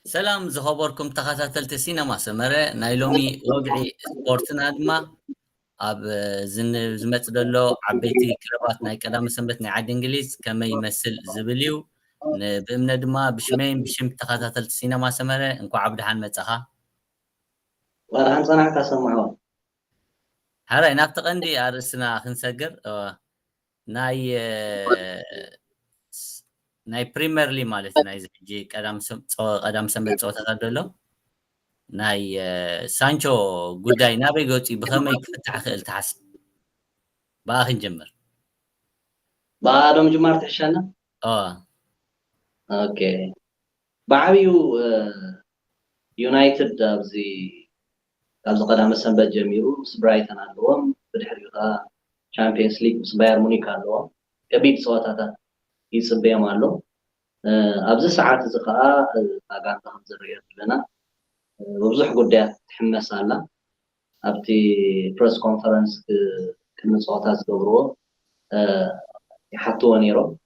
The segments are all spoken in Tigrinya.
سلام زخبركم تخاتلت سينما سمرة نايلومي وقعي سبورتنا دما اب زمت دلو عبيتي كلبات ناي قدام سنبت ناي عاد انجليز كما يمثل زبليو بامنا دما بشمين بشم تخاتلت سينما سمرة انكو عبد حان مصخا ورهان صنعك اسمعوا هراي نافتقندي ارسنا خنسجر ناي ناي بريمير لي مالتي ناي زحجي قدام سنبت صوتات دلو ناي سانشو قداي نابي قوتي بخمي كفتح خيل تحسب باخي نجمر بعدهم جمار تحشانا اه اوكي بعبيو يونايتد ابزي قدام سنبت جميرو مس برايتن عندهم بدحريوها چامبيونز ليج مس باير مونيك عندهم كبيت صوتاتا يصبيا مالو ابز ساعات زقا اغانتا خمزريت لنا ببزح قدايات تحمس على ابتي بريس كونفرنس كن صوتات زغبرو يحطوا نيرو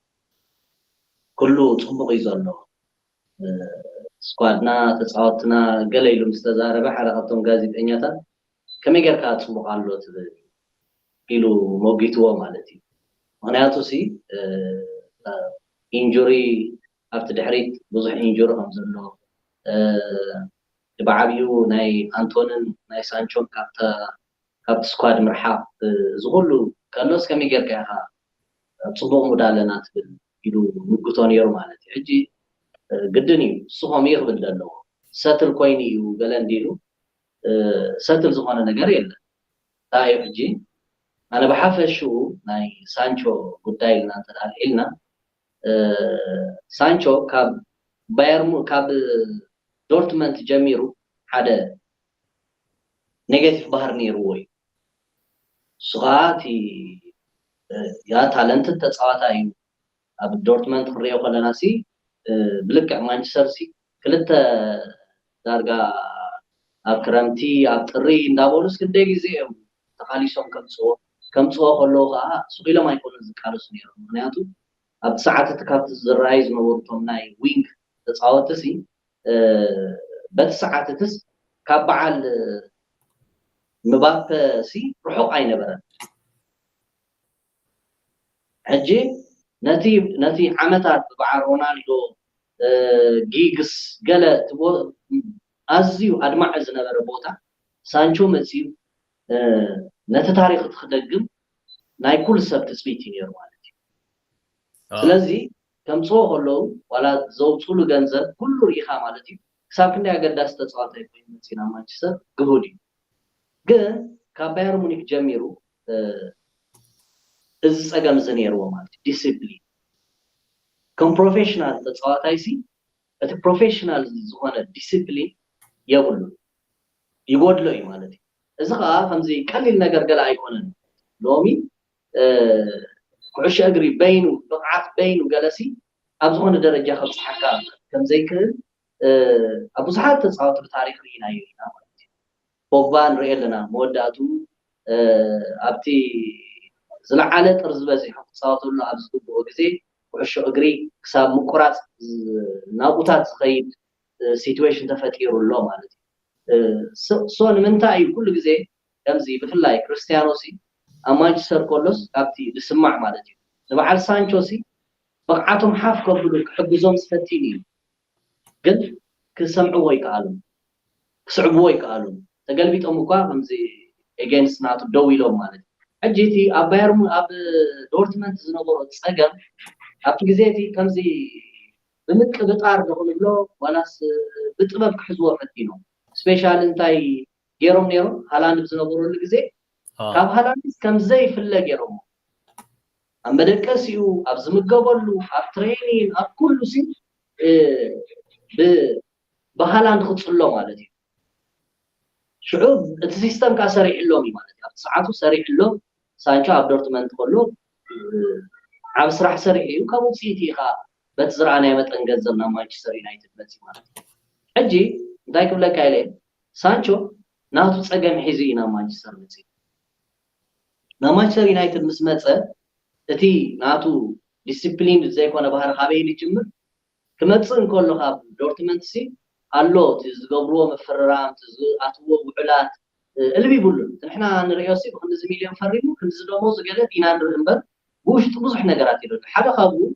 كله صبغ يزلو سكوادنا تصاوتنا قليلو مستزاربه حلقتهم غازيطኛታት ከመይ ጌርካ ጽቡቕ ኣሎ ትብል ኢሉ ሞጊትዎ ማለት እዩ ምክንያቱ ሲ ኢንጁሪ ኣብቲ ድሕሪት ብዙሕ ኢንጁሪ ከም ዘሎ ብዓብዩ ናይ አንቶንን ናይ ሳንቾን ካብቲ ስኳድ ምርሓቅ ዝኩሉ ከሎስ ከመይ ጌርካ ኢኻ ጽቡቕ ሙድ ኣለና ትብል ኢሉ ንግቶ ነይሩ ማለት እዩ ሕጂ قدني صهم يقبل دلو ساتل كويني وغلانديلو ساتل زغونه ነገር የለ ታዩ እጂ انا بحفشو ናይ ሳንቾ ጉዳይ እናንተ ታልኢልና ሳንቾ ካብ ባየርሙ ካብ ዶርትመንት ጀሚሩ ሓደ ኔጌቲቭ ባህር ነይሩ ወይ ሱጋቲ ያ ታለንት ተጻዋታ እዩ ኣብ ዶርትመንት ክሪኦ ከለናሲ بلكع مانشستر سي كلتا دارغا اكرمتي اطري እንዳቦሉስ ክንደይ ግዜ ተኻሊሶም ከምጽኦ ከለውኻ ስቂሎም ኣይኮኑን ዝቃለሱ ነይሩ ምክንያቱ ኣብ ሰዓት ተካፍት ዝራይ ዝነበሩቶም ናይ ዊንግ ተጻወተሲ በቲ ሰዓትስ ካብ በዓል ምባፔ ሲ ርሑቕ ኣይነበረን ሕጂ ነቲ ዓመታት በዓል ሮናልዶ ጊግስ ገለ ኣዝዩ ኣድማዕ ዝነበረ ቦታ ሳንቾ መጽዩ ነቲ ታሪኽ ትخدግም ናይ ኩል ሰብ ትስቢት ነይሩ ማለት እዩ ስለዚ ከምጽኦ ከለው ዋላ ዘውጽሉ ገንዘብ ኩሉ ሪኻ ማለት እዩ ክሳብ ክንደይ ኣገዳሲ ተጻዋታ ይኮን መጽና ማንቸስተር ግሁድ እዩ ግን ካብ ባየር ሙኒክ ጀሚሩ እዚ ጸገም ዝነይርዎ ማለት ዲሲፕሊን ከም ፕሮፌሽናል ተጻዋታይሲ እቲ ፕሮፌሽናል ዝኮነ ዲሲፕሊን የብሉ ይጎድሎ እዩ ማለት እዩ እዚ ከዓ ከምዚ ቀሊል ነገር ገለ ኣይኮነን ሎሚ ኩዕሾ እግሪ በይኑ ብቕዓት በይኑ ገለሲ ኣብ ዝኮነ ደረጃ ከብጽሓካ ከም ዘይክእል ኣብ ብዙሓት ተጻወቱ ብታሪኽ ርኢና ኢና ማለት እዩ ፖግባ ንሪኦ ኣለና መወዳእቱ ኣብቲ ዝለዓለ ጥርዝ በዚሑ ክጻወተሉ ኣብ ዝግብኦ ግዜ ኩዕሾ እግሪ ክሳብ ምቁራጽ ናቁታት ዝኸይድ ሲቹዌሽን ተፈጢሩሎ ማለት እዩ ሶ ንምንታይ እዩ ኩሉ ግዜ ከምዚ ብፍላይ ክርስቲያኖ ሲ ኣብ ማንቸስተር ኮሎስ ካብቲ ዝስማዕ ማለት እዩ ንበዓል ሳንቾ ሲ ብቕዓቶም ሓፍ ከብሉ ክሕግዞም ዝፈትዩ እዩ ግን ክሰምዑ ወይ ከኣሉ ክስዕቡ ወይ ከኣሉ ተገልቢጦም እኳ ከምዚ ኤጌንስት ናቱ ደው ኢሎም ማለት እዩ ሕጂ እቲ ኣብ ባየርሙ ኣብ ዶርትመንት ዝነበሮ ጸገም ኣብቲ ግዜቲ ከምዚ ብምቅብጣር ደኹልብሎ ዋላስ ብጥበብ ክሕዝዎ ፈቲኖ ስፔሻል እንታይ ገይሮም ነይሮም ሃላንድ ዝነበሩሉ ግዜ ካብ ሃላንድ ከምዘይ ፍለ ገይሮም ኣብ መደቀሲኡ ኣብ ዝምገበሉ ኣብ ትሬኒንግ ኣብ ኩሉ ሲ ብሃላንድ ክጽሎ ማለት እዩ ሽዑ እቲ ሲስተም ካ ሰሪዕሎም እዩ ማለት እዩ ኣብ ሰዓቱ ሰሪዕሎም ሳንቾ ኣብ ዶርትመንት ከሎ ኣብ ስራሕ ሰሪዕ እዩ ካብ ውጽኢት ኢኻ በቲ ዝረኣናዮ መጠን ገንዘብ ናብ ማንቸስተር ዩናይትድ መጽእ ማለት እዩ ሕጂ እንታይ ክብለካ ኢለ ሳንቾ ናቱ ጸገም ሒዙ ኢና ማንቸስተር መጽእ ናብ ማንቸስተር ዩናይትድ ምስ መጸ እቲ ናቱ ዲሲፕሊን ዘይኮነ ባህሪ ካበይ ይጅምር ክመጽእ እንከሎ ካብ ዶርትመንት ሲ الله تزقبرو مفررام أتوه وعلات اللي بيقولون إحنا نرياسي بخمس مليون فريمو خمس دوموز قالت إنا نرمبر وش تبصح نجارات يلون حدا خابو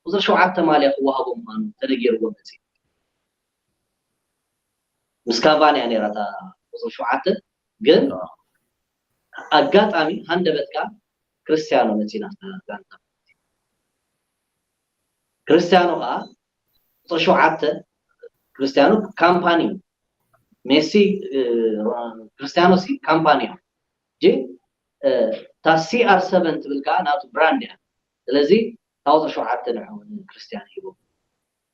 وصل شو عاد مالي أخوها بمهان تلقي ربما تزيد مسكافاني يعني رتا وصل شو عاد قل أجات أمي هندبتك كريستيانو نتينا كانت كريستيانو وصل شو عاد كريستيانو كامباني ميسي كريستيانو سي كامباني جي تا سي ار 7 تبلكا ناتو براند يعني لذي تاوض شو عدت نحن كريستيانو يبو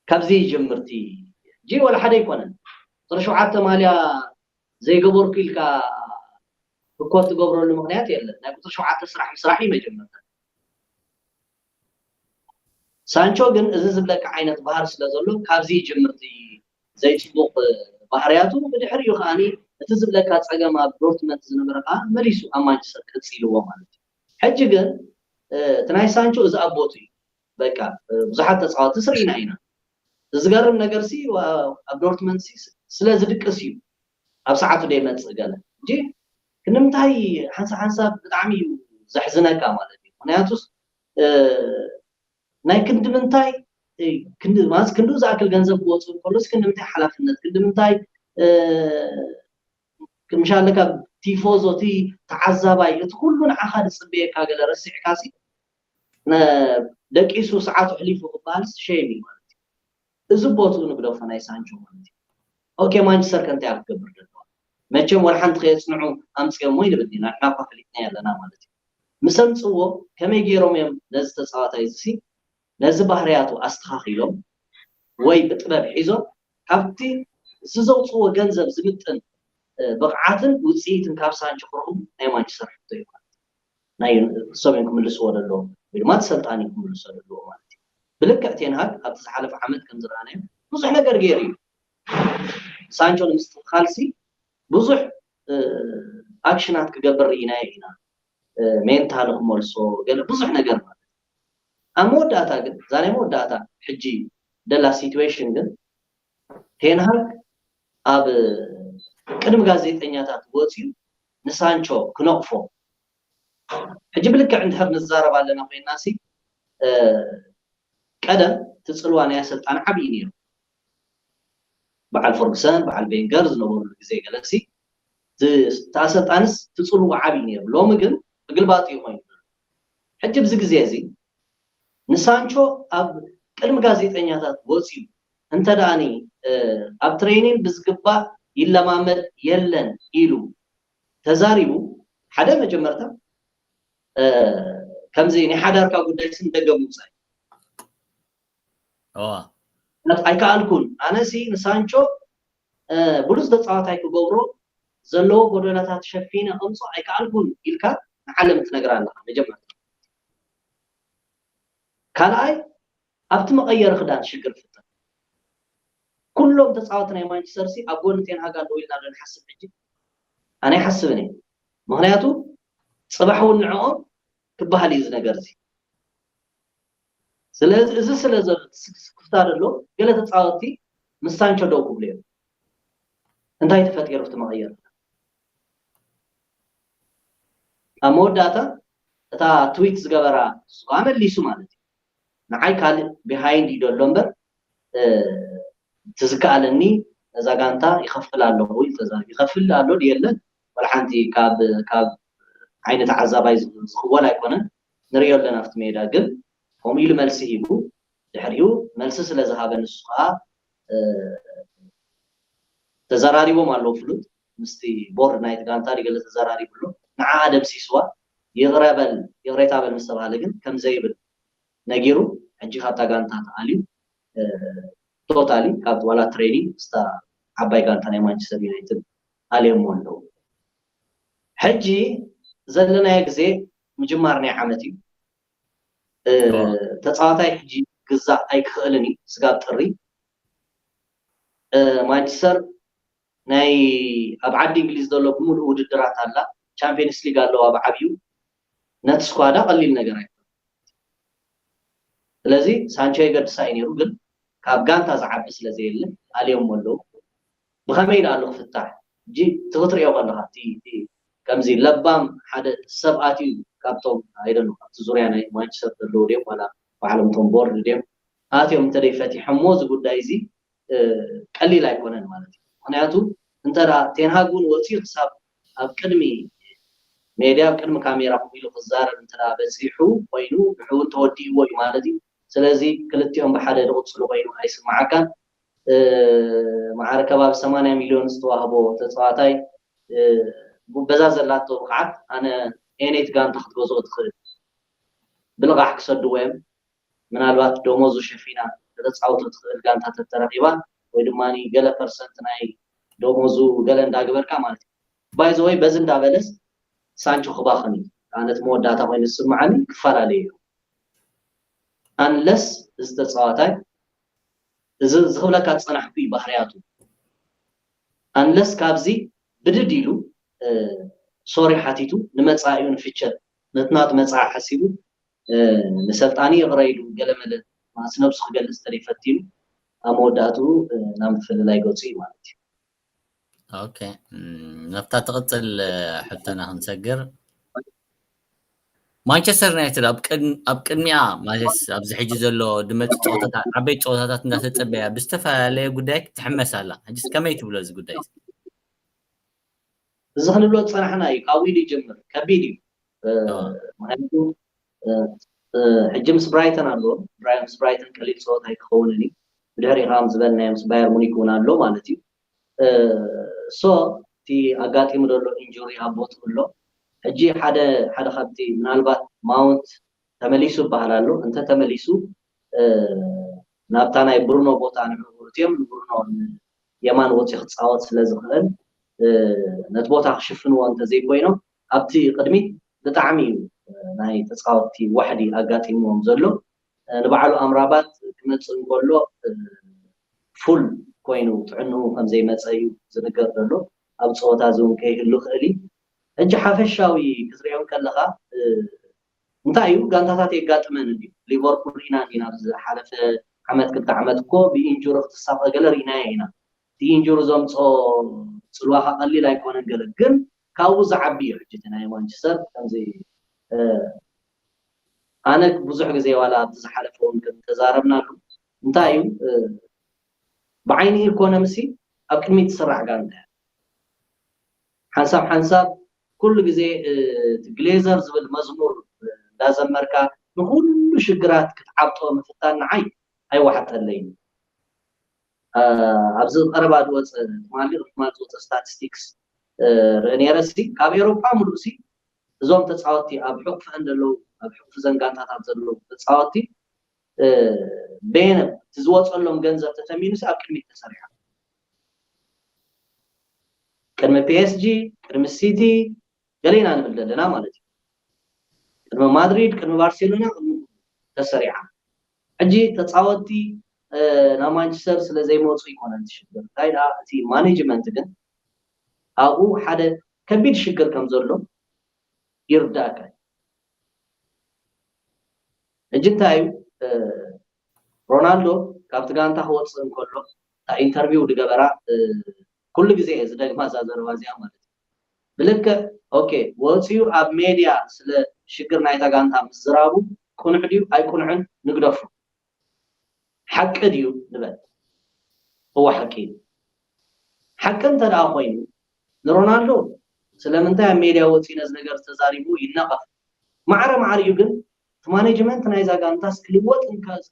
كابزي جمرتي جي ولا حدا يكون صار شو عدت ماليا زي قبر كيلكا بكوت قبر المغنيات يلا نقول شو عدت مسرحي ما جمرتها سانشو جن إذا لك عينة بحر سلازلو كابزي جمرتي زي تبوق بحرياته بدحر يخاني تزب لك هتصعقا ما دورتمنت زنبرقا مليسو أمانشستر كتسيلو مالتي حجي جن تناي سانشو إذا أبوتي بكا بزحات تصعاد تسرينا عينا تزقرم نقرسي وأبدورتمنت سي سلازدك أسيو أب ساعته دي متصقاله جي كنمتاي حنسا بتعمي زحزنك مالتي ونياتوس ناي كند منتاي كند ماس كندو زاكل جنزب وصل كلش كند منتاي حلافنت كند منتاي كمشان لك تيفوزوتي تعذباي كلن عخاد صبيه كاغل رسع كاسي دقيسو ساعات حليفو قبالس شيمي مالتي زبوتو نبدو فناي سانشو مالتي اوكي مانشستر كنت يعرف قبر دلوا ماتشم ولا حنت يصنعوا امس كم وين بدينا احنا قفلتنا لنا مالتي مسمصو كما يجيروم يم لز تصاتا يزسي لز بحرياتو استخاخيلهم ወይ بطبب حيزو كابتي زوصو ገንዘብ ዝምጥን بقعاتن ውጽኢትን ካብ ሳንቾ ክረኽቡ ናይ ማንቸስተር ሕቶ እዩ ናይ ሰሜን ክምልስዎ ደለዎ ወይ ድማ ተሰልጣኒ ክምልስዎ ደለዎ ማለት እዩ ብልክዕ ቴንሃግ ኣብ ዝሓለፈ ዓመት ከም ዝረኣናዮ ብዙሕ ነገር ገይሩ እዩ ሳንቾ ንምስትክኻልሲ ብዙሕ ኣክሽናት ክገብር ኢና ሜንታል ክመልሶ ገለ ብዙሕ ነገር ማለት ኣብ መወዳእታ ግን ዛሬ መወዳእታ ሕጂ ደላ ሲቹዌሽን ግን ቴንሃግ ኣብ ቅድም ጋዜጠኛታት ወፂኡ ንሳንቾ ክነቅፎ ሕጂ ብልክዕ እንድሕር ንዛረብ ኣለና ኮይናሲ ቀደም ትፅልዋ ናይ ኣሰልጣን ዓብዪ ነይሩ በዓል ፈርጉሰን በዓል ቬንገር ዝነበሩ ግዜ ገለሲ ተኣሰልጣንስ ትፅልዋ ዓብዪ ነይሩ ሎሚ ግን ብግልባጢ ኮይኑ ሕጂ ብዚ ግዜ እዚ ንሳንቾ ኣብ ቅድሚ ጋዜጠኛታት ወፂኡ እንተዳኣኒ ኣብ ትሬኒንግ ብዝግባእ ይለማመድ የለን ኢሉ ተዛሪቡ ሓደ መጀመርታ ከምዚ ናይ ሓዳርካ ጉዳይ ስን ደገሙ ውፃይ ኣይከኣልኩን ኣነሲ ንሳንቾ ብሉዝ ተፃዋታይ ክገብሮ ዘለዎ ጎደናታት ሸፊነ ኣምፆ ኣይከኣልኩን ኢልካ ንዓለም ትነግር ኣለካ መጀመርታ ካልኣይ ኣብቲ መቐየሪ ክዳን ሽግር ፍጠር كلهم تصاوتنا يا مانشستر سي أقول نتين هاجا دويلنا لنا حسب حجي أنا يحسبني مهنياتو صباحو النعوم كبهالي زنا جرزي سلازة كفتار له قال تصاوتي مستانشو دوكو بليو انتهي تفكير في تمغير أمور داتا تا تويتس جبرا عمل لي سمالتي نعاي كال behind يدو لومبر تزكالني اذا غانتا يخفل له وي تزا يخفل له ديالن ولا حنتي كاب عينه عذاباي ولا يكون نريو لنا في ميدا ግን هم يل መልስ ይቡ ድሕሪው መልስ ስለ ዝሃበ ንስኻ ተዘራሪቦም አለው ፍሉት ምስቲ ቦርድ ናይት ጋንታ ዲገለ ተዘራሪብሎ ንዓ አደም ሲስዋ ይغረታበል መሰባለ ግን ከም ዘይብል ነጊሩ እጂ ካታ ጋንታ አሊው توتالي كاب ولا تريننج ستا عباي كانت انا مانشستر يونايتد عليهم ولو حجي زلنا يغزي مجمارني عامتي تصاوتاي حجي غزا اي كخلني سغاب طري مانشستر ناي ابعد انجليز دولو كمول وددرات الله چامبيونز ليغ الله ابعبيو نت سكوادا قليل ነገር አይ ስለዚህ ሳንቾ ይገድ ሳይኒሩ ግን ካብ ጋንታ ዝዓቢ ስለዘየለ አልዮም ወለው بخمين قالوا فتح جي تغطري والله تي كمزي لبام حدا سبعاتي كابتوم هيدنو تزوري أنا مانشستر لوديم ولا وعلم تنبور لوديم هاتيهم تري فتح حموز قدايزي قليل يكونن مالتي معناته انت را تنهاجون وصي حساب أبكلمي ميديا بكلم كاميرا قبيله خزار انت را بزيحو وينو بحول تودي وي مالتي سلازي كلتيهم بحدا يقصلو وينو هيسمع كان مع ركباب 8 مليون استوهبو تصواتاي بزازلاتو وقعت انا انيت كان تحت وزو تخل بلغح كسدوهم ምናልባት ደሞዙ ሸፊና ተጻውቶ ትኽእል ጋንታ ተተረኺባ ወይ ድማኒ ገለ ፐርሰንት ናይ ደሞዙ ገለ እንዳግበርካ ማለት እዩ ባይ ዘ ወይ በዝ እንዳበለስ ሳንቾ ክባኽኒ ኣነት መወዳእታ ኮይኑ ስምዓኒ ክፈላለዩ አንለስ ዝተጻዋታይ እዚ ዝኽብለካ ጽናሕኩ ባህርያቱ አንለስ ካብዚ ብድድ ኢሉ ሶሪ ሓቲቱ ንመጻኢዩ ንፍቸት ነትናት መጻኢ ሓሲቡ ንሰልጣኒ ይغረይሉ ገለመለ ማስነብስ ክገልጽ ተሪፈቲሉ ኣመወዳቱ ናብ ፍልላይ ገጽ ማለት እዩ ኦኬ ነፍታ ተቀጽል حتنا ክንሰግር ማንቸስተር ዩናይትድ ኣብ ቅድሚያ ማለት ኣብዚ ሕጂ ዘሎ ድመጽ ጨወታታት ዓበይ ጨወታታት እንዳተጸበያ ብዝተፈላለየ ጉዳይ ትሕመሳላ ሕጂስ ከመይ ትብሎ እዚ ጉዳይ እዚ ክንብሎ ፀናሕና እዩ ካብ ዊሊ ጀምር ከቢድ እዩ ምክንያቱ حجم سبرايتن አሎ برايم سبرايتن ቀሊል ጾታ ይከውንኒ ብድሕሪ ኻም ዝበልናዮ ምስ ባየር ሙኒክ ውን አሎ ማለት እዩ ሶ ቲ አጋጢሙ ዘሎ ኢንጁሪ አቦት ሁሉ ሕጂ ሓደ ካብቲ ምናልባት ማውንት ተመሊሱ ባህላሉ እንተ ተመሊሱ ናብታ ናይ ብሩኖ ቦታ ንዕውርትዮም ብሩኖ የማን ወጽ ይኽጻወት ስለዝኽእል ነት ቦታ ክሽፍንዎ እንተ ዘይኮይኖ ኣብቲ ቅድሚት ብጣዕሚ ናይ ተጻወቲ ዋሕዲ አጋጢሞም ዘሎ ንባዕሉ አምራባት ክመጽእ እንከሎ ፉል ኮይኑ ጥዕኑ ከም ዘይመጽእ ዝነገር ዘሎ ኣብ ጾታ ዞን ከይህሉ ክእሊ እጅ ሓፈሻዊ ክዝሪኦም ከለኻ እንታይ እዩ ጋንታታት የጋጥመን እንዲ ሊቨርፑል ኢና ዝሓለፈ ዓመት ክልተ ዓመት እኮ ብኢንጁሪ ክትሳቀ ገለ ሪና ኢና ኢንጁሪ ዘምጾ ጽልዋኻ ቀሊል ኣይኮነን ገለ ግን ካብኡ ዝዓቢ እዩ ሕጂ ናይ ማንቸስተር ከምዚ ኣነ ብዙሕ ግዜ ዋላ ዝሓለፈውን ተዛረብናሉ እንታይ እዩ بعيني ኢኮኖሚሲ ኣብ ቅድሚት ዝስራሕ ጋንታ ሓንሳብ ኩሉ ግዜ ግሌዘር ዝብል መዝሙር ዳዘመርካ ንኩሉ ሽግራት ክትዓብጦ ምፍታን ንዓይ ኣይዋሕተለይ ኣብዚ ቀረባ ድወፅ ማልቅ ስታቲስቲክስ ርአኔረሲ ካብ ኤሮፓ ሙሉሲ እዞም ተጻወቲ ኣብ ሕቁፍ እንደለው ኣብ ሕቁፍ ዘንጋንታታት ዘለው ተጻወቲ بين تزوصلهم ገንዘብ ተተሚኑስ ኣብ ቅድሚት ተሰሪሓ ቅድሚ PSG ቅድሚ ሲቲ ገሌና ንብለና ማለት እዩ ቅድሚ ማድሪድ ቅድሚ ባርሴሎና ተሰሪሓ ሕጂ ተጻወቲ ና ማንቸስተር ስለ ዘይመጹ ይኮነን ትሽግር ታይዳ እቲ ማኔጅመንት ግን ኣብኡ ሓደ ከቢድ ሽግር ከም ዘሎ ይርዳእካ ሕጂ እንታይ رونالدو ካብቲ ጋንታ ክወጽእ እንከሎ ታ ኢንተርቪው ድገበራ ኩሉ ግዜ ዝደግማ ዛዘረባዚያ ማለት ብልክ ኦኬ ወጽዩ ኣብ ሜድያ ስለ ሽግር ናይታ ጋንታ ምዝራቡ ቁኑዕ ድዩ ኣይቁኑዕን ንግደፉ ሓቂ ድዩ ንበል هو ሓቂ እንተዳ ኮይኑ ንሮናልዶ ስለምንታይ ኣብ ሜድያ ወጽዩ ነዝ ነገር ተዛሪቡ ይነቀፍ ማዕረ ግን ማኔጅመንት ናይዛ ጋንታስ ክልወጥ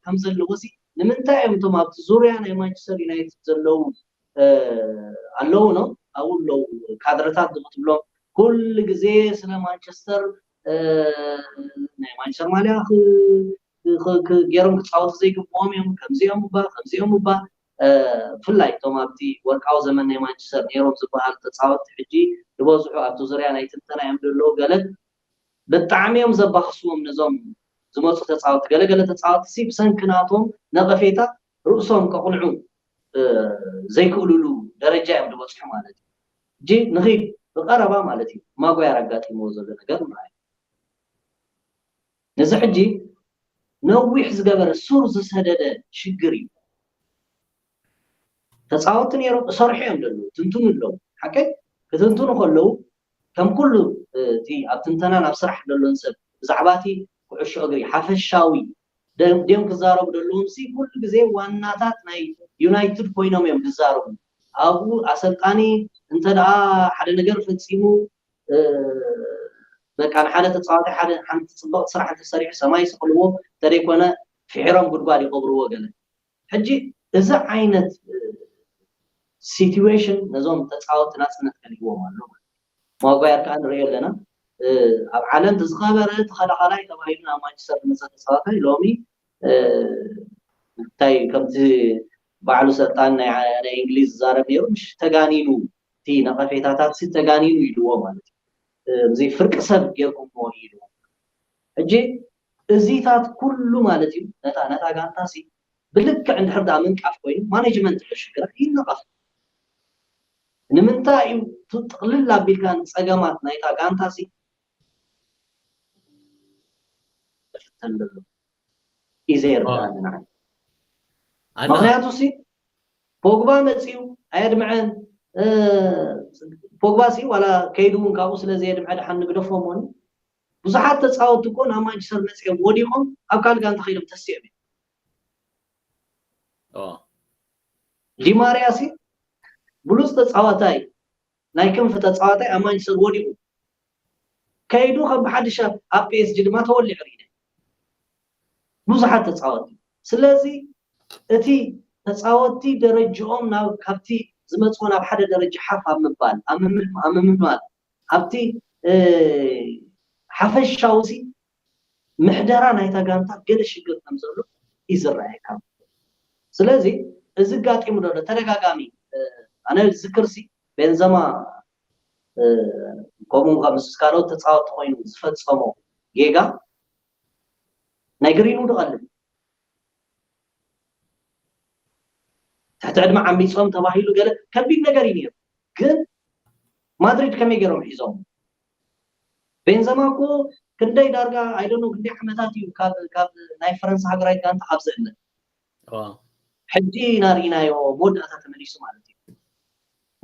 ከም ዘለዎሲ ንምንታይ እዮም ቶም ኣብ ዙርያ ናይ ማንቸስተር ዩናይትድ ዘለው ኣለው ነው ኣውለው ካድረታት ዝብሎም ኩሉ ግዜ ስለ ማንቸስተር ናይ ማንቸስተር ማልያ ገይሮም ክጻወቱ ዘይግብኦም እዮም ከምዚኦም ባ ፍላይ ቶም ኣብቲ ወርቃዊ ዘመን ናይ ማንቸስተር ነይሮም ዝበሃል ተጻወቲ ሕጂ ዝበዝሑ ኣብቲ ዙርያ ናይ ትንተና እዮም ዘለው ገለ ብጣዕሚ እዮም ዘባኽስዎም ነዞም ዝመጹ ተጻወቲ ገለገለ ተጻወቲ ሲ ብሰንክናቶም ነቐፌታ ርእሶም ከቁልዑ ዘይክእሉሉ ደረጃ እዮም ዝበጽሑ ማለት እዩ ጂ ንኺ ብቀረባ ማለት እዩ ማጓያ ረጋጢሞ ዘሎ ነገር ማለት ነዚ ሕጂ ነዊሕ ዝገበረ ሱር ዝሰደደ ሽግር እዩ ተጻወት ነይሮም ሰርሖም ደሉ ትንቱን ለው ሓቀይ ክትንቱን ከለው ከም ኩሉ እቲ ኣብ ትንተና ናብ ስራሕ ደሎን ሰብ ብዛዕባ እቲ ኩዕሾ እግሪ ሓፈሻዊ ደም ክዛረቡ ደለዎም ሲ ኩሉ ግዜ ዋናታት ናይ ዩናይትድ ኮይኖም እዮም ዝዛረቡ ኣብኡ ኣሰልጣኒ እንተደኣ ሓደ ነገር ፈፂሙ በቃ ሓደ ተጻዋታይ ሓደ ሓንቲ ጽቡቕ ስራሕ ተሰሪሑ ሰማይ ስቕልዎ ተደይኮነ ፍሒሮም ጉድጓድ ይቀብርዎ ገለ ሕጂ እዚ ዓይነት ሲቹዌሽን ነዞም ተጻወት ናጽነት ከልይዎም ኣሎ ማጓየር ከዓ ንሪኦ ኣለና ኣብ ዓለም ተዝኸበረ ተኸላኻላይ ተባሂሉ ናብ ማንቸስተር ዝመፀ ተጻዋታይ ሎሚ እንታይ ከምቲ ባዕሉ ሰልጣን ናይ እንግሊዝ ዝዛረብ ነይሩ ምሽ ተጋኒኑ እቲ ነቐፌታታት ተጋኒኑ ኢልዎ ማለት እዩ እዚ ፍርቂ ሰብ ጌርኩምዎ ኢልዎ ሕጂ እዚታት ኩሉ ማለት እዩ ነታ ጋንታሲ ብልክዕ እንድሕር ዳ ምንቃፍ ኮይኑ ማኔጅመንት ተሽግራ ይነቐፍ ንምንታይ እዩ ጥቕልል ኣቢልካ ፀገማት ናይታ ጋንታሲ ተፍተለሉ ይዘይርዳልና ምክንያቱ ሲ ፖግባ መፂኡ ኣየድምዐን ፖግባ ሲ ዋላ ከይዱ እውን ካብኡ ስለዘየድምዐ ድሓን ንግደፎም ውን ብዙሓት ተፃወቱ እኮ ናብ ማንቸስተር መፂኦም ወዲቖም ኣብ ካልእ ጋንታ ከይዶም ተስቲኦም ዲማርያ ሲ ብሉፅ ተፃዋታይ ናይ ክንፊ ተፃዋታይ ኣብ ማንቸስተር ወዲቑ ከይዱ ከም ብሓድሽ ኣብ ፒኤስጂ ድማ ተወሊዑ ሪደ ብዙሓት ተፃወቲ ስለዚ እቲ ተፃወቲ ደረጅኦም ናብ ካብቲ ዝመፅዎ ናብ ሓደ ደረጃ ሓፍ ኣብ ምባል ኣብ ምምማል ኣብቲ ሓፈሻዊ ሲ ምሕደራ ናይታ ጋንታ ገለ ሽግር ከም ዘሎ ይዝረአየካ ስለዚ እዚ ጋጢሙ ዶ ተደጋጋሚ ኣነ ዝክር ሲ ቤንዘማ ከምኡ ካብ ምስ ካልኦት ተፃወቲ ኮይኑ ዝፈፀሞ ጌጋ ናይ ግሪንውድ ቀልብ ትሕቲ ዕድመ ዓሚፆም ተባሂሉ ገለ ከቢድ ነገር እዩ ነይሩ ግን ማድሪድ ከመይ ገይሮም ሒዞም ቤንዘማ እኮ ክንደይ ዳርጋ ኣይዶኖ ክንደይ ዓመታት እዩ ካብ ናይ ፈረንሳ ሃገራዊት ጋንታ ኣብ ዘእለ ሕጂ ናርኢናዮ መወዳእታ ተመሊሱ ማለት እዩ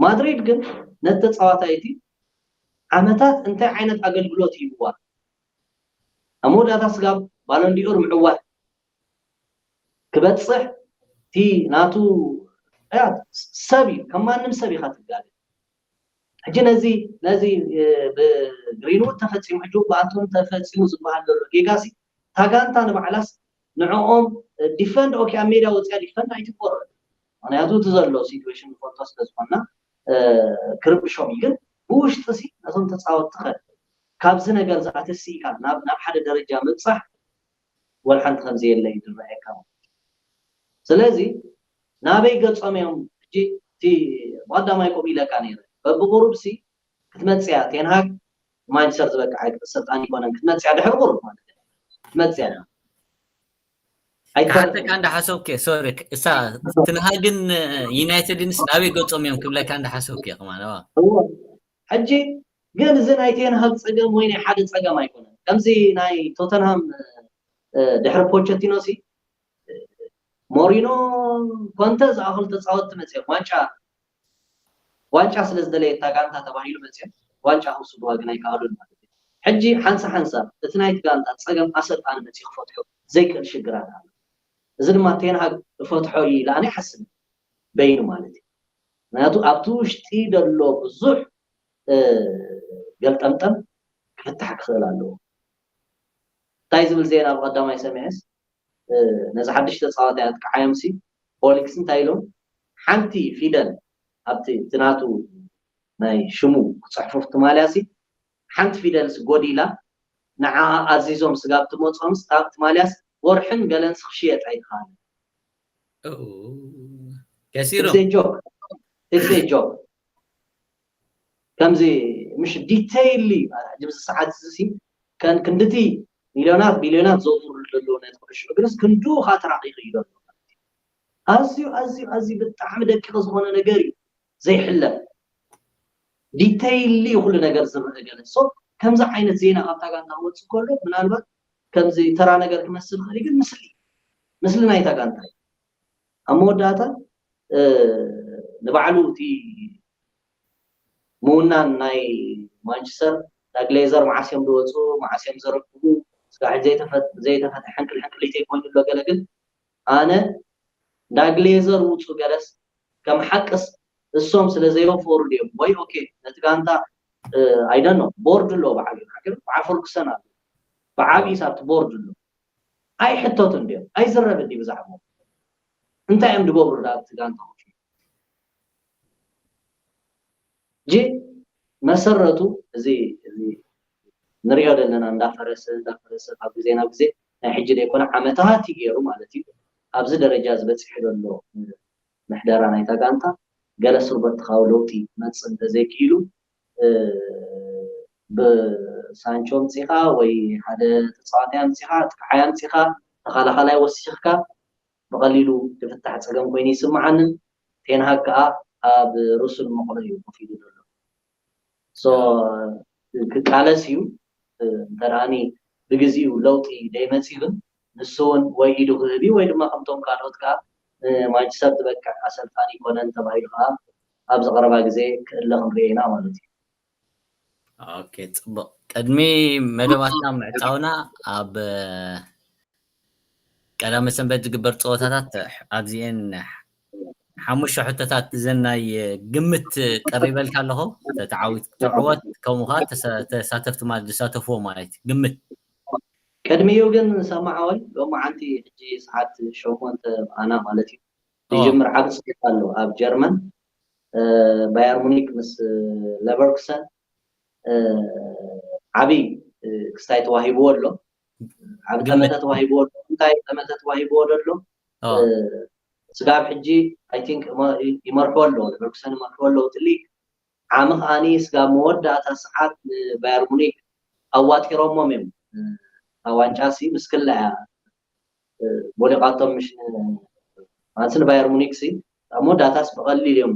ማድሪድ ግን ነቲ ተፃዋታይቲ ዓመታት እንታይ ዓይነት ኣገልግሎት ይህብዋ ኣብ መወዳእታ ስጋብ ባሎንዲኦር ምዕዋት ክበፅሕ እቲ ናቱ ሰብ እዩ ከም ማንም ሰብ ኢኻ ትጋለ ሕጂ ነዚ ብግሪንውድ ተፈፂሙ ሕጂ ብኣንቶን ተፈፂሙ ዝበሃል ዘሎ ጌጋሲ ታጋንታ ንባዕላስ ንዕኦም ዲፈንድ ኦኬ ኣብ ሜዳ ወፅያ ዲፈንድ ኣይትቆርር ምክንያቱ እቲ ዘሎ ሲትዌሽን ፎቶ ስለዝኮና ክርብሾም እዩ ግን ብውሽጢ ሲ ነቶም ተፃወትቲ ኸ ካብዚ ነገር ዝኣተሲኢካ ናብ ሓደ ደረጃ ምብፃሕ ወልሓንቲ ከምዘየለ እዩ ዝረአየካ ስለዚ ናበይ ገፆም እዮም ሕጂ እቲ ብቀዳማይ ቆም ኢለካ ነይረ በብቁሩብ ሲ ክትመፅያ ቴንሃግ ማንቸስተር ዝበቅዓ ሰልጣን ይኮነን ክትመፅያ ድሕሪ ቁሩብ ማለት እዩ ክትመፅያ حتى كان ده حسوك سوري إسا تنهاجن يونايتد نسابي قصهم يوم قبل كان ده حسوك يا كمان هو حجي قال زنايتين هاد صقم وين حد صقم ما يكون كمزي ناي توتنهام دحر بوتشيتينو سي مورينو كونتز اخل تصاوت تمصي وانچا سلازدلي تاغانتا تباهيلو مصي وانچا اوسو واغناي كالون حجي حنسا اتنايت غانتا صقم اسلطان مصي خفتو زي كل شجرات እዚ ድማ ቴንሃግ ፈትሖ ኢላኒ ሓስብ በይኑ ማለት እዩ ምክንያቱ ኣብቲ ውሽጢ ደሎ ብዙሕ ገልጠምጠም ክፍታሕ ክኽእል ኣለዎ እንታይ ዝብል ዜና ብቀዳማይ ሰሚዐስ ነዚ ሓድሽ ተፃዋታይ ኣጥቃዓዮምሲ ፖሊክስ እንታይ ኢሎም ሓንቲ ፊደል ኣብቲ ትናቱ ናይ ሽሙ ክፅሕፉ ትማልያሲ ሓንቲ ፊደልስ ጎዲላ ንዓ ኣዚዞም ስጋብ ትመፅኦምስ ኣብቲ ማልያስ ورحن قالن سخشيت عيد خان كثيرا it's a joke كم زي مش ديتيلي جبس ساعات سي كان كندتي بليونات زوفر للونات كلش بس كندو خاطر حقيقي يدور ازي بتعمل دقيقه زغونه نغري زي حله ديتيلي كل ነገር ዝረገለ ሶ ከምዛ ዓይነት ዜና ካብታ ጋር ታወጽ ኮሎ ምናልባት ከምዚ ተራ ነገር ክመስል ግን ምስሊ ናይታ ጋንታ ኣመወዳታ ንባዕሉ እቲ ምውናን ናይ ማንቸስተር ዳግሌዘር ማዓስዮም ዝወፁ ማዓስዮም ዘረክቡ ስጋዕ ዘይተፈትሐ ሕንቅል ዘይኮይኑ ኣሎ ገለ ግን ኣነ ዳግሌዘር ውፁ ገለስ ከም ሓቅስ እሶም ስለ ዘይወፈሩ ድዮም ወይ ኦኬ ነቲ ጋንታ I don't know ቦርድ ኣሎ ባዕሉ ሓቂር ብዓፈርክሰን ኣሎ ብዓብይ ሳብቲ ቦርድ ኣሎ ኣይ ሕቶትን ድዮም ኣይዝረብን ዲ ብዛዕባ እንታይ እዮም ዝገብሩ ዳብቲ ጋንታ ጂ መሰረቱ እዚ ንሪኦ ዘለና እንዳፈረሰ ኣብ ግዜ ናብ ግዜ ናይ ሕጂ ዘይኮነ ዓመታት ገይሩ ማለት እዩ ኣብዚ ደረጃ ዝበፅሕ ዘሎ ምሕደራ ናይታ ጋንታ ገለ ስርበትካዊ ለውጢ መፅእ እንተዘይክኢሉ ብሳንቾ ምፅኢኻ ወይ ሓደ ተፃዋታይ ምፅኢኻ ትክዓያ ምፅኢኻ ተኸላኸላይ ወሲኽካ ብቐሊሉ ዝፍታሕ ፀገም ኮይኑ ይስማዓንን ቴንሃግ ከዓ ኣብ ርሱን መቕሎ እዩ ኮፍ ኢሉ ዘሎ ክቃለስ እዩ እንተደኣኒ ብግዚኡ ለውጢ ዘይመፅእ ግን ንሱ እውን ወይ ኢዱ ክህብ ወይ ድማ ከምቶም ካልኦት ከዓ ማንቸስተር ዝበቅዕ ኣሰልጣኒ ይኮነን ተባሂሉ ከዓ ኣብ ዝቐረባ ግዜ ክእለ ክንሪኦ ኢና ማለት እዩ ኦኬ ፅቡቅ ቅድሚ መደባትና ምዕፃውና ኣብ ቀዳመ ሰንበት ዝግበር ፀወታታት ኣብዚአን ሓሙሽተ ሕቶታት ዘናይ ግምት ቀሪበልካ ኣለኹ ተዓዊት ትዕወት ከምኡ ከዓ ተሳተፍቲ ማለት ዝሳተፍዎ ማለት ግምት ቅድሚኡ ግን ሰማዓወይ ሎማዓንቲ ሕጂ ሰዓት 8 ኣና ማለት እዩ ይጅምር ዓብ ፀወታ ኣሎ ኣብ ጀርመን ባየር ሙኒክ ምስ ሌቨርኩሰን ዓብይ ክስታይ ተዋሂብዎ ኣሎ ዓብ ጠመተ ተዋሂብዎ ኣሎ እንታይ ጠመተ ተዋሂብዎ ኣሎ ስጋብ ሕጂ ኣይ ቲንክ ይመርሕዎ ኣለዎ ሌቨርኩሰን ይመርሕዎ ኣለዎ ትሊ ዓመ ከዓኒ ስጋብ መወዳእታ ሰዓት ባየር ሙኒክ ኣዋጢሮሞም እዮም ኣብ ዋንጫሲ ምስ ክለያ ቦሊቃቶም ምሽ ማንስን ባየር ሙኒክ ሲ ኣብ መወዳእታስ ብቐሊል እዮም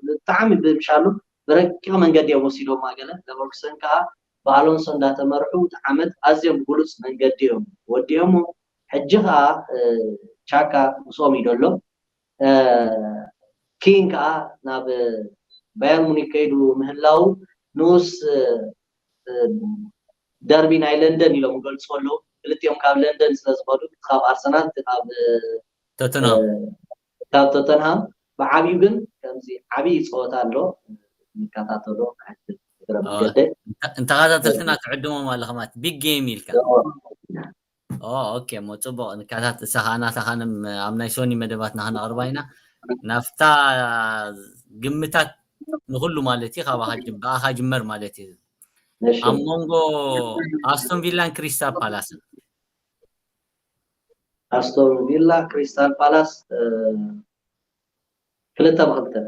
ብጣዕሚ ብምሻሉ ብረቂቕ መንገዲ እዮም ወሲዶም ገለ ሌቨርኩሰን ከዓ ብኣሎንሶ እንዳተመርሑ እቲ ዓመት ኣዝዮም ብሉፅ መንገዲ እዮም ወዲኦሞ ሕጂ ከዓ ቻካ ምስኦም ኢዶ ኣሎ ኪን ከዓ ናብ ባየር ሙኒክ ከይዱ ምህላው ንኡስ ደርቢ ናይ ለንደን ኢሎም ገልፁ ኣለዉ ክልቲኦም ካብ ለንደን ስለዝኸዱ ካብ ኣርሰናል ካብ ቶተንሃም ብዓብዩ ግን ከምዚ ዓብይ ፀወታ ኣሎ ንከታተሎ እንተኸታተልትና ክዕድሞም ኣለኹ ማለት ቢግ ጌም ኢልካ ኦኬ ሞ ፅቡቅ ንከታት እሳኻ ናታኻንም ኣብ ናይ ሶኒ መደባትና ክነቕርባ ኢና ናፍታ ግምታት ንኩሉ ማለት እዩ ካብኣኻ ጅመር ማለት እዩ ኣብ ሞንጎ ኣስቶን ቪላን ክሪስታል ፓላስን ኣስቶን ቪላ ክሪስታል ፓላስ 2-2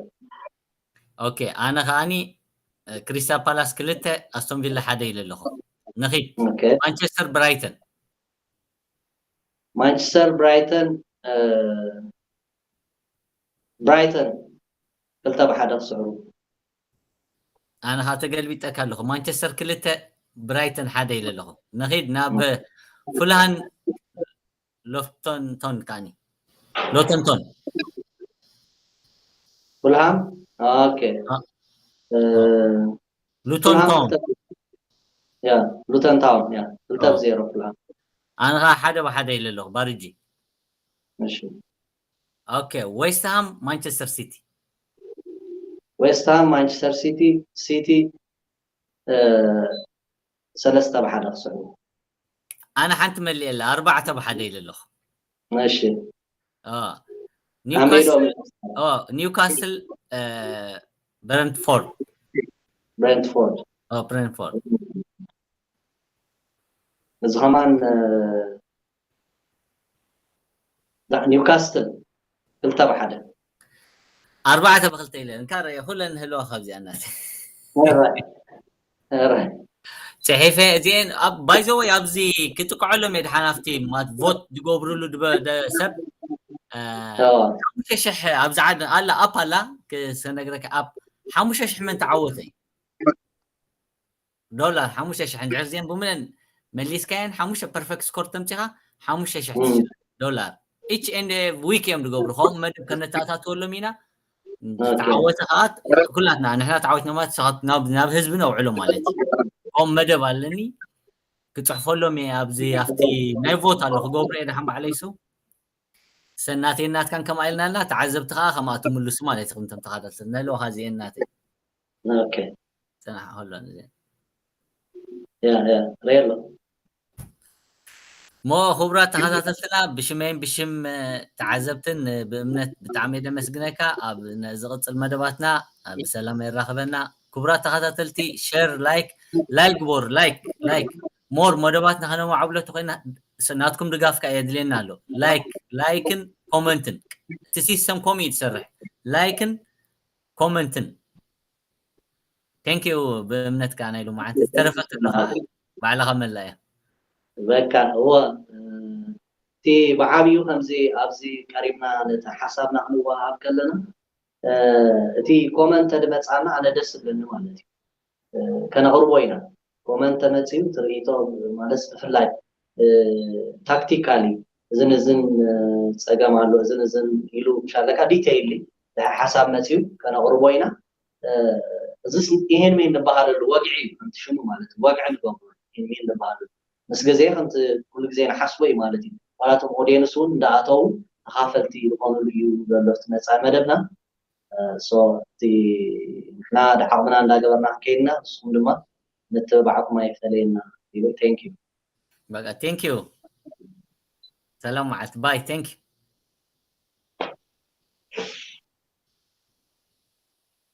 ኦኬ ኣነ ከዓኒ ክሪስታል ፓላስ 2 ኣስቶን ቪላ 1 ኢለ ኣለኹ ንኺድ ማንቸስተር ብራይተን ማንቸስተር ብራይተን 2-1 ክስዕሩ ኣነ ካ ተገልቢጠካ ኣለኹ ማንቸስተር 2 ብራይተን 1 ኢለ ኣለኹ ንኺድ ናብ ፉልሃን ሎፍቶንቶን ካኒ ሎተንቶን ፉልሃም ኦኬ ሉቶን ታውን ያ ሉቶን ታውን ያ 2-0 ፉልሃም ኣነ ካ 1-1 ኢለ ኣለኹ ባርጂ እሺ ኦኬ ዌስትሃም ማንቸስተር ሲቲ ዌስትሃም ማንቸስተር ሲቲ 3-1 ክስዕሩ ኣነ ሓንቲ መሊእ ኣላ 4-1 ኢለ ኣለኹ እሺ ኒውካስል ብረንትፎርድ እዚ ከማን ኒውካስትል 2-1 4-2 ኢለ እንካረ ኩለን ህልዋ ካብዚኣ ናት ፅሒፈ እዚአን ባይዘወይ ኣብዚ ክጥቅዐሎም እየ ድሓናፍቲ ማት ቮት ዝገብርሉ ሰብ 5,000 ኣብዚ ዓዲ ኣላ ኣፕ ኣላ ክሰነግረካ ኣፕ 5,000 መን ተዓወተ ዶላር 5,000 እንድሕር እዚአን ብምለን መሊስካየን 5 ፐርፌክት ስኮር ተምፂኻ 5,000 ዶላር ኢች ኤንድ ዊክ እዮም ዝገብሩ ከምኡ መደብ ከነተኣታትወሎም ኢና تعوت خات كلاتنا نحن تعوتنا ما تسخط ناب حزبنا وعلو مالتي قوم مدب علني كتصحفوا لهم يا ابزي افتي ناي فوت الله خغبر ايه دحم عليسو سناتي النات كان كما قلنا لنا تعذبتها خما تملسوا مالتي كنت تخادلتنا لو هذه الناتي اوكي سنة هلا زين يا ريلا مو خبرات تخاتلتنا بشمين بشم تعذبتن بامنت بتعمي دمسجنكا اب زغط المدباتنا بسلام يراخبنا كبرات تخاتلتي شير لايك بور لايك مور مدباتنا هنا معبلة تقينا سناتكم دقاف كا يدلينا له لايكن كومنتن تسيسم كومي يتسرح لايكن كومنتن ثانك يو بامنت كان له معناتها ترفت اللغة بعد خمل بكا هو تي بعابيو همزي ابزي قريبنا نتحسبنا نوهاب كلنا تي كومنت دمصانا انا دس بلن مالتي كان غربوينا كومنت مصيو تريتو مالس بفلاي تاكتيكالي زنزن صقام አለው زنزن ይሉ ሻለቃ ዲቴይል حساب መጽዩ كان غربوينا እዚስ ይሄን ምን በባህል ወግዒ እንት ሽሙ ማለት ወግዒ ነው ይሄን በባህል مس ግዜ ከምት ኩሉ ግዜ ንሓስቦይ ማለት እዩ ማለትም ኦዲየንሱን እንዳኣተው ተኻፈልቲ ይኾኑ እዩ ዘለፍት ነፃ መደብና ሶ ቲ ንሕና ደሓቅምና እንዳገበርና ከይድና ንስኩም ድማ ነተባዕኩም ኣይፈለየና ይብል ቴንክ ዩ بقى ثانك يو سلام على باي ثانك يو